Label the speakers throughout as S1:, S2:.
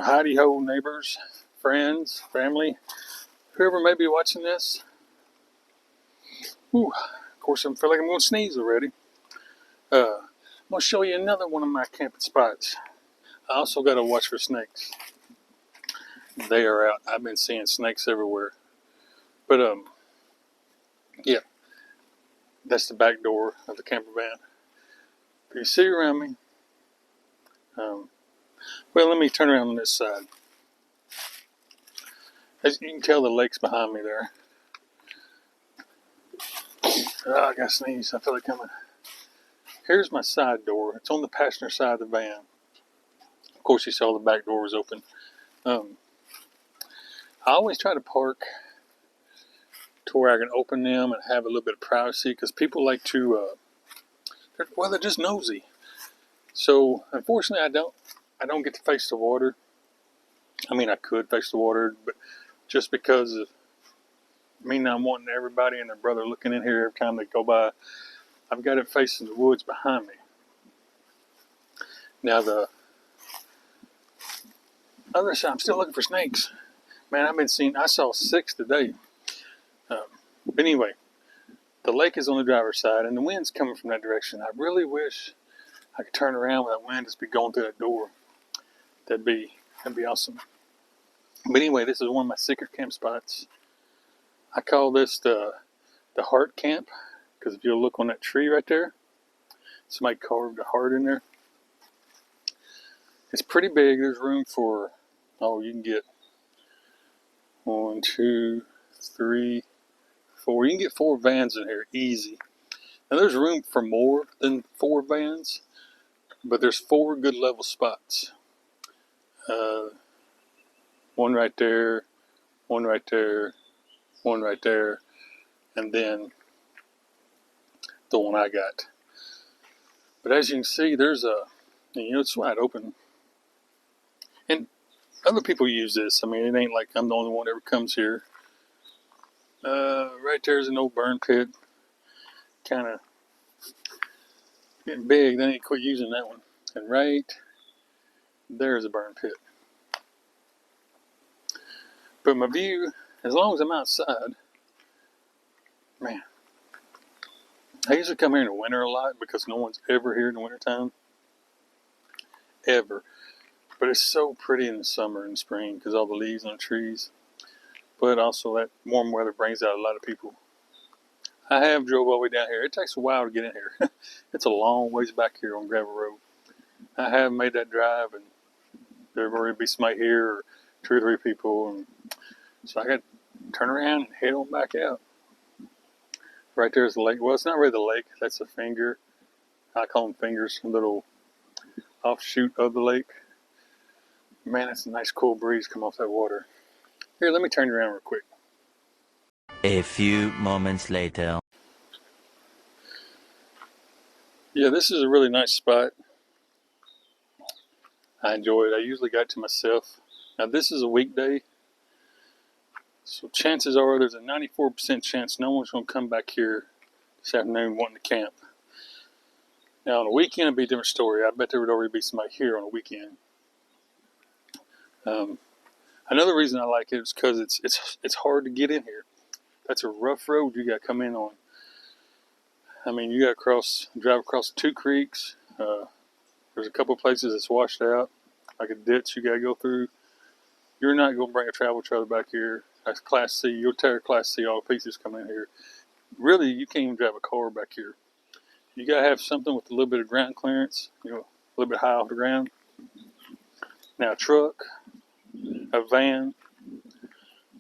S1: Howdy ho, neighbors, friends, family, whoever may be watching this. Of course, I feel like I'm going to sneeze already. I'm going to show you another one of my camping spots. I also got to watch for snakes. They are out. I've been seeing snakes everywhere. But, yeah, that's the back door of the camper van. But you see around me. Well, let me turn around on this side. As you can tell, the lake's behind me there. Oh, I got to sneeze. I feel like coming. Here's my side door. It's on the passenger side of the van. Of course, you saw the back door was open. I always try to park to where I can open them and have a little bit of privacy because people like to, they're just nosy. So, unfortunately, I don't get to face the water. I mean, I could face the water, but just because of me not wanting everybody and their brother looking in here every time they go by, I've got it facing the woods behind me. Now, the other side, I'm still looking for snakes. Man, I saw 6 today. But anyway, the lake is on the driver's side and the wind's coming from that direction. I really wish I could turn around with that wind just be going through that door. That'd be awesome. But anyway, this is one of my secret camp spots. I call this the heart camp because if you'll look on that tree right there, somebody carved a heart in there. It's pretty big. There's room for, you can get 1, 2, 3, 4. You can get 4 vans in here easy. Now there's room for more than 4 vans, but there's 4 good level spots. One right there, one right there, one right there, and then the one I got. But as you can see, it's wide open. And other people use this. I mean, it ain't like I'm the only one that ever comes here. Right there's an old burn pit. Kind of getting big. They need to quit using that one. And right there's a burn pit. But my view, as long as I'm outside, man, I usually come here in the winter a lot because no one's ever here in the wintertime. Ever. But it's so pretty in the summer and spring because all the leaves on the trees. But also that warm weather brings out a lot of people. I have drove all the way down here. It takes a while to get in here. It's a long ways back here on gravel road. I have made that drive and there will be somebody here or 2 or 3 people. And so I got to turn around and head on back out. Right there's the lake. Well, it's not really the lake. That's a finger. I call them fingers, a little offshoot of the lake. Man, it's a nice cool breeze come off that water. Here, let me turn you around real quick.
S2: A few moments later.
S1: Yeah, this is a really nice spot. I enjoy it. I usually got to myself. Now, this is a weekday. So chances are there's a 94% chance no one's going to come back here this afternoon wanting to camp. Now, on a weekend, it'd be a different story. I bet there would already be somebody here on a weekend. Another reason I like it is because it's hard to get in here. That's a rough road you got to come in on. I mean, you got to drive across 2 creeks. There's a couple of places that's washed out, like a ditch you got to go through. You're not going to bring a travel trailer back here. That's Class C. You'll tear Class C all pieces coming in here. Really, you can't even drive a car back here. You got to have something with a little bit of ground clearance, a little bit high off the ground. Now, a truck, a van,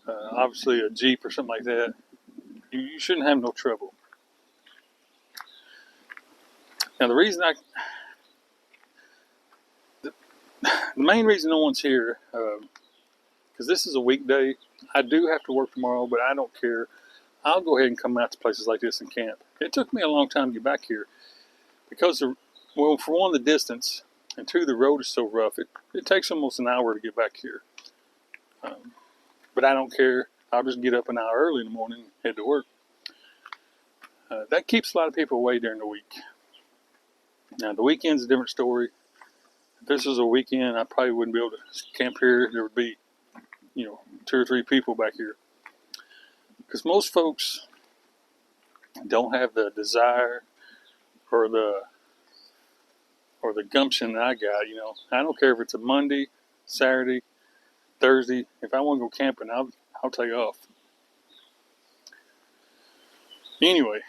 S1: obviously a Jeep or something like that, you shouldn't have no trouble. Now, the main reason no one's here, because this is a weekday. I do have to work tomorrow, but I don't care. I'll go ahead and come out to places like this and camp. It took me a long time to get back here because, for one, the distance, and 2, the road is so rough. It takes almost an hour to get back here. But I don't care. I'll just get up an hour early in the morning and head to work. That keeps a lot of people away during the week. Now, the weekend's a different story. this was a weekend, I probably wouldn't be able to camp here. There would be, 2 or 3 people back here. Because most folks don't have the desire or the gumption that I got. I don't care if it's a Monday, Saturday, Thursday. If I want to go camping, I'll take off. Anyway,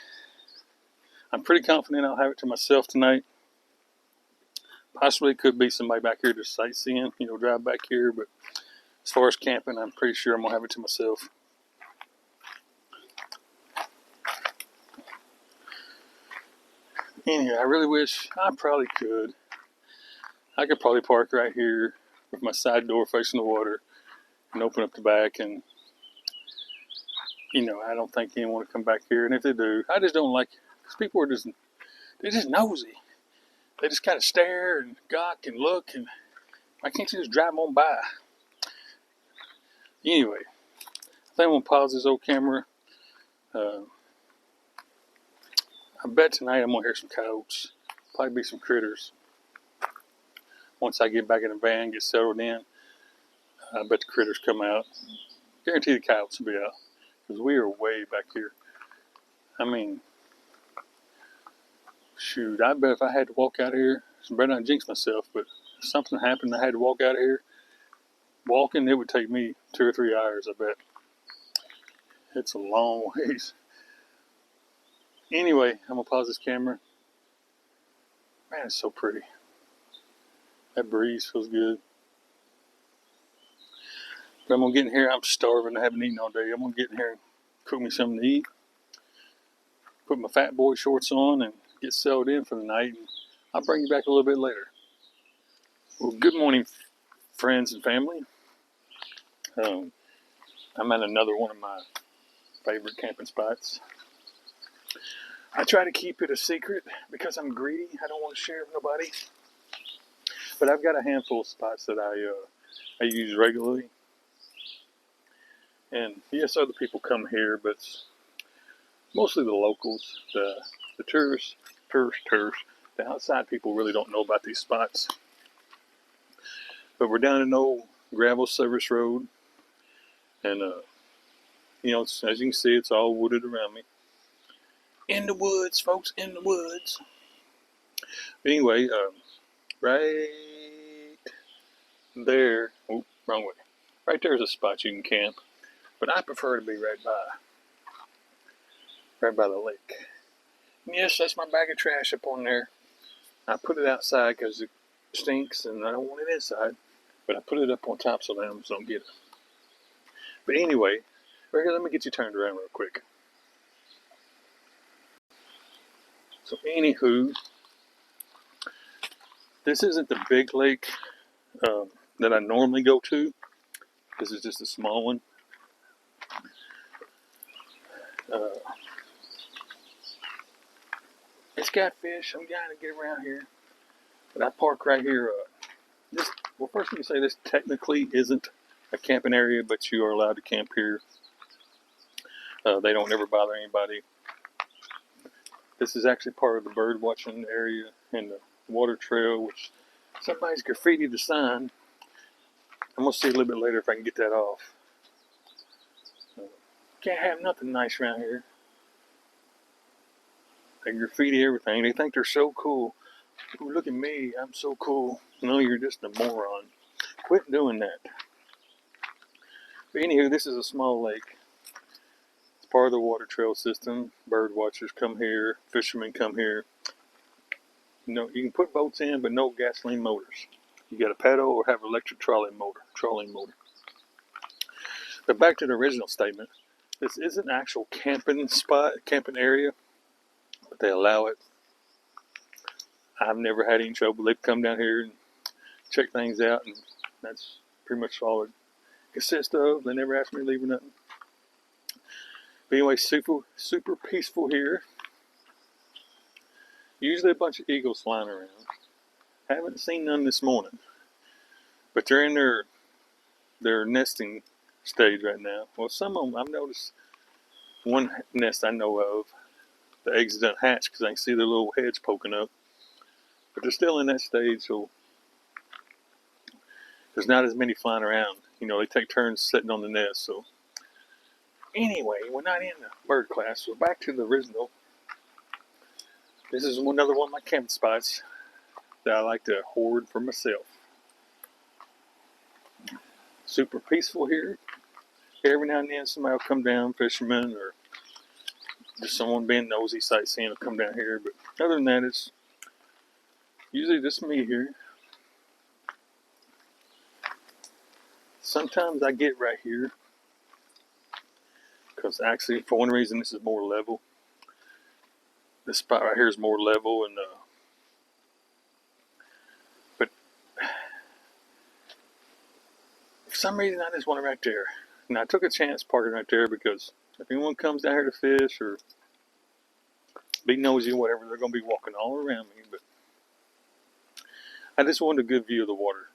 S1: I'm pretty confident I'll have it to myself tonight. Possibly could be somebody back here just sightseeing, drive back here. But as far as camping, I'm pretty sure I'm going to have it to myself. Anyway, I really wish I probably could. I could probably park right here with my side door facing the water and open up the back. And, I don't think anyone would come back here. And if they do, I just don't like it. Because people are they're just nosy. They just kind of stare and gawk and look. And why can't you just drive them on by? Anyway, I think I'm going to pause this old camera. I bet tonight I'm going to hear some coyotes. Probably be some critters. Once I get back in the van, get settled in, I bet the critters come out. Guarantee the coyotes will be out. Because we are way back here. I mean, shoot, I bet if I had to walk out here, I better not jinx myself, but if something happened and I had to walk out of here, walking, it would take me 2 or 3 hours, I bet. It's a long ways. Anyway, I'm going to pause this camera. Man, it's so pretty. That breeze feels good. But I'm going to get in here. I'm starving. I haven't eaten all day. I'm going to get in here and cook me something to eat. Put my fat boy shorts on and get settled in for the night. And I'll bring you back a little bit later. Well, good morning, friends and family. I'm at another one of my favorite camping spots. I try to keep it a secret because I'm greedy. I don't want to share with nobody. But I've got a handful of spots that I use regularly. And yes, other people come here, but it's mostly the locals, the tourists. The outside people really don't know about these spots. But we're down an old gravel service road, and as you can see, it's all wooded around me. In the woods, folks, in the woods. But anyway, right there. Oh, wrong way. Right there's a spot you can camp, but I prefer to be right by the lake. And yes, that's my bag of trash up on there. I put it outside because it stinks, and I don't want it inside. But I put it up on top so the animals don't get it. But anyway, right here, let me get you turned around real quick. So anywho, this isn't the big lake that I normally go to. This is just a small one. It's got fish. I'm trying to get around here. But I park right here. First let me say this technically isn't a camping area, but you are allowed to camp here. They don't ever bother anybody. This is actually part of the bird watching area and the water trail, which somebody's graffitied the sign. I'm going to see a little bit later if I can get that off. Can't have nothing nice around here. They graffiti everything. They think they're so cool. Ooh, look at me. I'm so cool. No, you're just a moron. Quit doing that. But anywho, this is a small lake. It's part of the water trail system. Bird watchers come here. Fishermen come here. You can put boats in, but no gasoline motors. You got to paddle or have electric trolling motor. But back to the original statement. This is an actual camping area, but they allow it. I've never had any trouble. They've come down here and check things out, and that's pretty much all it consists of. They never asked me to leave or nothing. But anyway, super peaceful here. Usually a bunch of eagles flying around. Haven't seen none this morning, but they're in their nesting stage right now. Well, some of them, I've noticed one nest I know of, the eggs done hatched because I can see their little heads poking up. But they're still in that stage, so there's not as many flying around. They take turns sitting on the nest. So anyway, we're not in the bird class. So back to the original. This is another one of my camping spots that I like to hoard for myself. Super peaceful here. Every now and then somebody will come down, fishermen or just someone being nosy, sightseeing will come down here. But other than that, it's usually just me here. Sometimes I get right here because actually, for one reason, this is more level. This spot right here is more level, and but for some reason, I just want it right there. And I took a chance parking right there because if anyone comes down here to fish or be nosy or whatever, they're going to be walking all around me. But I just wanted a good view of the water.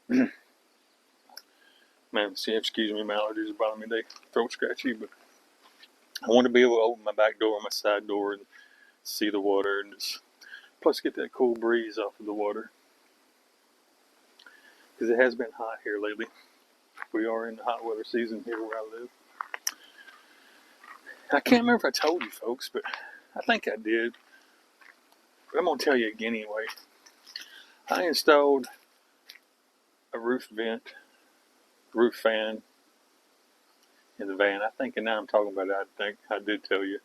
S1: Man, see, excuse me, my allergies are bothering me. They throat scratchy, but I want to be able to open my back door, my side door, and see the water, and just plus get that cool breeze off of the water. Because it has been hot here lately. We are in the hot weather season here where I live. I can't remember if I told you folks, but I think I did. But I'm going to tell you again anyway. I installed a roof fan in the van. I think, and now I'm talking about it, I think I did tell you.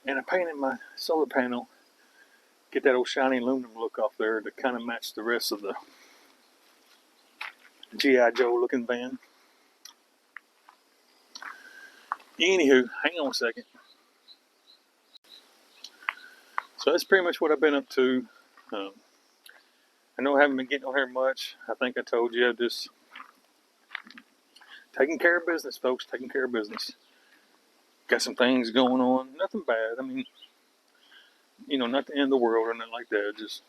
S1: And I painted my solar panel, get that old shiny aluminum look off there to kind of match the rest of the G.I. Joe looking van. Anywho, hang on a second. So that's pretty much what I've been up to. I know I haven't been getting on here much. I think I told you, I'm just taking care of business, folks. Taking care of business. Got some things going on. Nothing bad. I mean, not the end of the world or nothing like that. Just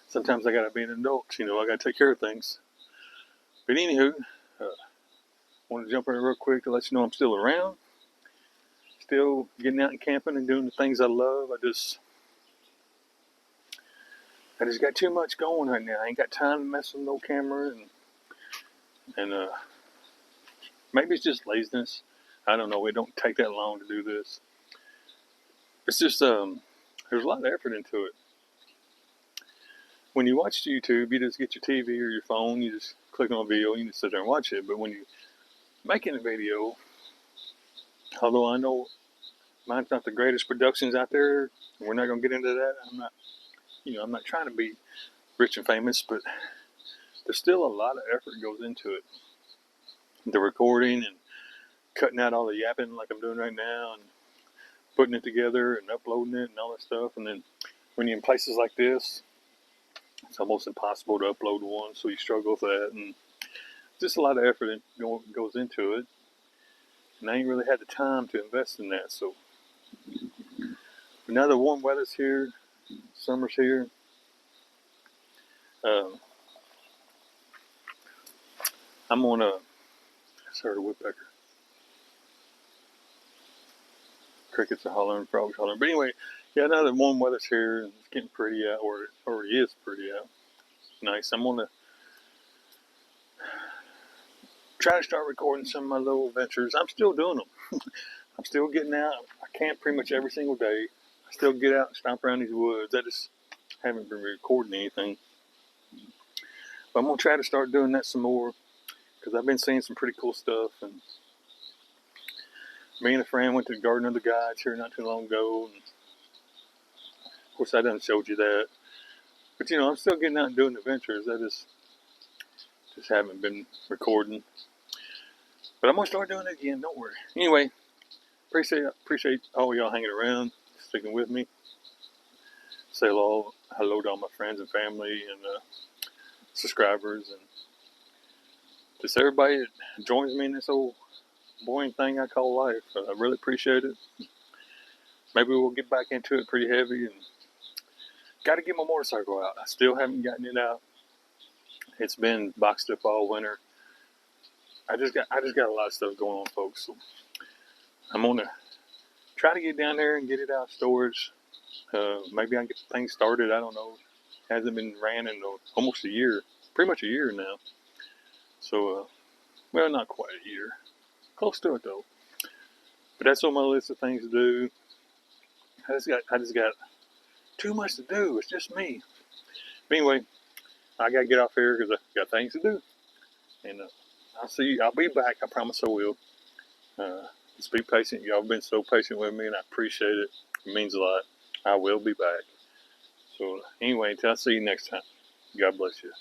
S1: sometimes I gotta be an adult. I gotta take care of things. But anywho, I want to jump in real quick to let you know I'm still around. Still getting out and camping and doing the things I love. I just got too much going right now. I ain't got time to mess with no camera and maybe it's just laziness. I don't know. It don't take that long to do this. It's just there's a lot of effort into it. When you watch YouTube, you just get your TV or your phone. You just click on a video. You just sit there and watch it. But when you making a video, although I know mine's not the greatest productions out there, we're not gonna get into that. I'm not trying to be rich and famous, but there's still a lot of effort goes into it. The recording and cutting out all the yapping like I'm doing right now and putting it together and uploading it and all that stuff. And then when you're in places like this, it's almost impossible to upload one, so you struggle with that. And just a lot of effort goes into it. And I ain't really had the time to invest in that. So now the warm weather's here, summer's here. I'm on a sorry, woodpecker. Crickets are hollering, frogs hollering. But anyway, yeah, now the warm weather's here and it's getting pretty out, or it already is pretty out. Nice. I'm gonna try to start recording some of my little adventures. I'm still doing them. I'm still getting out. I camp pretty much every single day. I still get out and stomp around these woods. I just haven't been recording anything. But I'm gonna try to start doing that some more because I've been seeing some pretty cool stuff. And me and a friend went to the Garden of the Gods here not too long ago. And of course, I done showed you that. But I'm still getting out and doing adventures. I just haven't been recording. But I'm gonna start doing it again. Don't worry. Anyway, appreciate all y'all hanging around, sticking with me. Say hello to all my friends and family and subscribers and just everybody that joins me in this old boring thing I call life. I really appreciate it. Maybe we'll get back into it pretty heavy and got to get my motorcycle out. I still haven't gotten it out. It's been boxed up all winter. I just got a lot of stuff going on, folks. So I'm gonna try to get down there and get it out of storage. Maybe I can get things started. I don't know. Hasn't been ran in almost a year. pretty much a year now. So, well, not quite a year. Close to it though. But that's on my list of things to do. I just got too much to do. It's just me. But anyway, I gotta get off here because I got things to do. And I'll be back. I promise I will. Just be patient. Y'all have been so patient with me, and I appreciate it. It means a lot. I will be back. So anyway, until I see you next time. God bless you.